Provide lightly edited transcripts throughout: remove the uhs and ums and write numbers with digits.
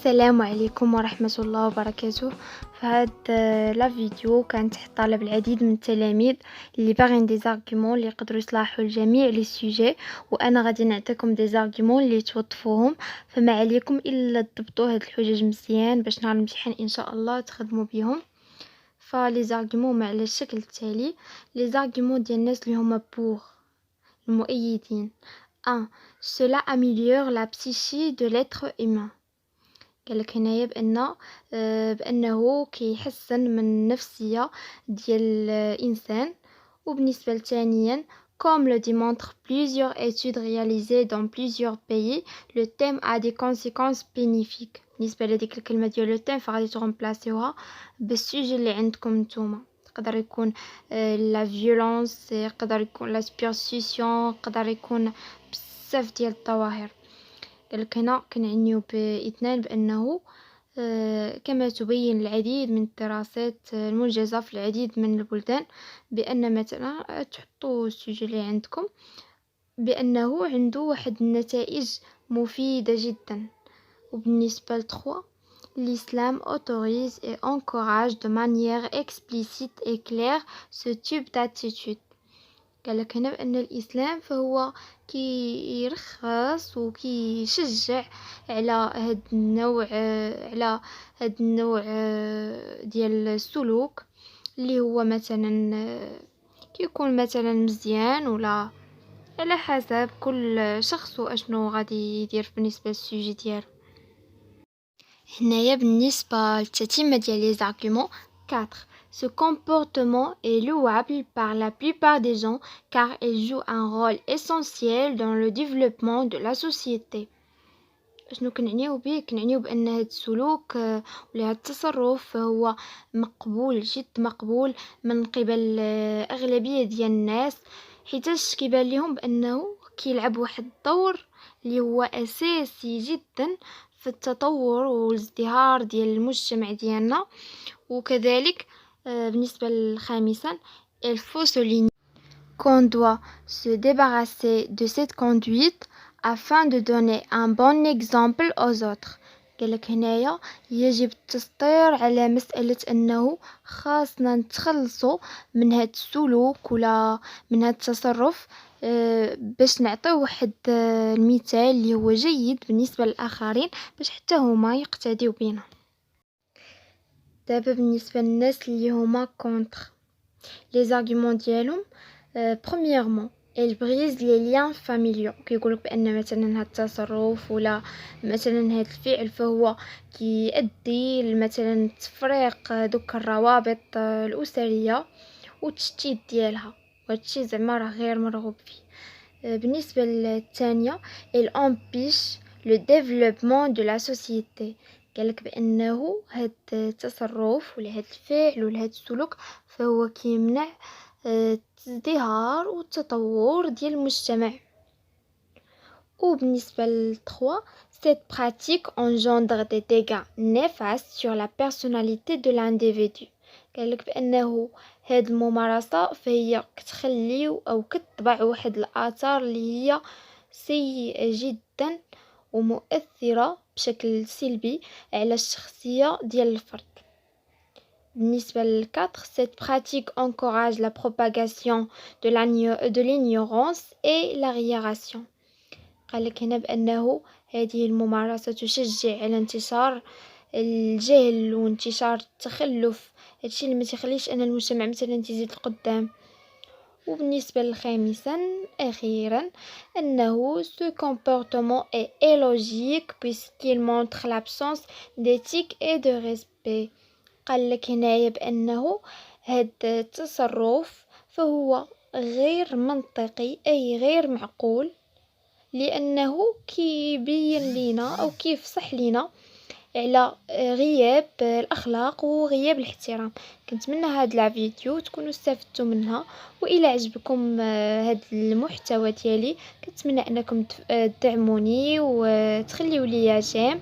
السلام عليكم ورحمة الله وبركاته. في هاد لا فيديو كان تحت طلب العديد من التلاميذ اللي باغين دي زارغومون اللي يقدروا يصلحوا لجميع لي سوجي، وانا غادي نعطيكم دي زارغومون اللي توظفوهم. فما عليكم الا تضبطوا هاد الحجج مزيان باش نهار الامتحان ان شاء الله تخدموا بهم. فلي زارغومون على الشكل التالي. لي زارغومون ديال الناس اللي هما بوغ المؤيدين: 1. Cela améliore la psyché de l'être humain. قالك هنايا بأنه كيحسن من النفسية ديال الإنسان. وبالنسبة لثانيا: Comme le démontrent plusieurs études réalisées dans plusieurs pays, le thème a des conséquences bénéfiques. بالنسبة لديك الكلمة ديال لو تيم فغادي تغمبلاسيوها بالسوجي اللي عندكم نتوما. يقدر يكون لا فيولونس، يقدر يكون لا سوبرستيسيون، يقدر يكون بزاف ديال الظواهر. قالك هنا كنعنيو باثنان بأنه كما تبين العديد من الدراسات المنجزة في العديد من البلدان بأن مثلا تحطوا السجل اللي عندكم بأنه عنده واحد النتائج مفيدة جدا. وبالنسبة لتخوا: L'islam autorise et encourage de manière explicite et claire ce type d'attitude. قالك هنا بأن الإسلام فهو كيرخص وكيشجع على هاد النوع ديال السلوك اللي هو مثلا كيكون مثلا مزيان، ولا على حسب كل شخص واشنو غادي يدير بالنسبه للسوجي ديالو. هنايا بالنسبه للتتمه ديال لي زارغومون 4. Ce comportement est louable par la plupart des gens car il joue un rôle essentiel dans le développement de la société. شنو كنعنيو به؟ كنعنيو بأن هاد السلوك ولا هاد التصرف هو مقبول، جد مقبول من قبل أغلبية ديال الناس، حيتاش كيبان لهم بأنه كيلعب واحد الدور اللي هو أساسي جدا في التطور والازدهار ديال المجتمع ديالنا. وكذلك بالنسبة لخامسا: il faut souligner qu'on doit se débarrasser de cette conduite afin de donner un bon exemple aux autres. قالك هنايا يجب التسطير على مسألة أنه خاصنا نتخلصوا من هاد السلوك ولا من هاد التصرف باش نعطيو واحد المثال اللي هو جيد بالنسبة للآخرين باش حتى هما يقتديو بينا. دابا بالنسبة للناس اللي هما كونتر لي زارغومون ديالهم: premièrement elle brise les liens familiaux. كيقولك بأن مثلا هاد التصرف ولا مثلا هاد الفعل فهو كيؤدي مثلا تفريق دوك الروابط الأسرية والتشتيت ديالها، وهادشي زعما راه غير مرغوب فيه. بالنسبة للثانية: elle empêche le développement de la société. قالك بأنه هاد التصرف ولا هاد الفعل ولا هاد السلوك فهو كيمنع الازدهار والتطور ديال المجتمع. وبالنسبة للتخوا: cette pratique engendre des dégâts néfastes sur la personnalité de l'individu. قالك بأنه هاد الممارسة فهي كتخلي أو كتطبع واحد الآثار اللي هي سيئة جدا ومؤثرة بشكل سلبي على الشخصية ديال الفرد. بالنسبة للكاتر: cette pratique encourage la propagation de l'ignorance et l'arriération. قالك هنا بأنه هذه الممارسة تشجع على انتشار الجهل وانتشار التخلف، هادشي اللي ما تخليش أن المجتمع مثلا تزيد القدام. وبالنسبة للخامسا أخيرا: أنه ce comportement est illogique puisqu'il montre l'absence d'éthique et de respect. قالك هنايا بأنه هاد التصرف فهو غير منطقي أي غير معقول، لأنه كيبين لينا أو كيفصح لينا على غياب الأخلاق وغياب الاحترام. كنتمنى هاد الفيديو تكونوا استفدتوا منها، وإلى عجبكم هاد المحتوى ديالي كنتمنى أنكم تدعموني وتخليوا لي جيم،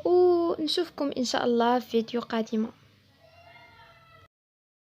ونشوفكم إن شاء الله في فيديو قادمة.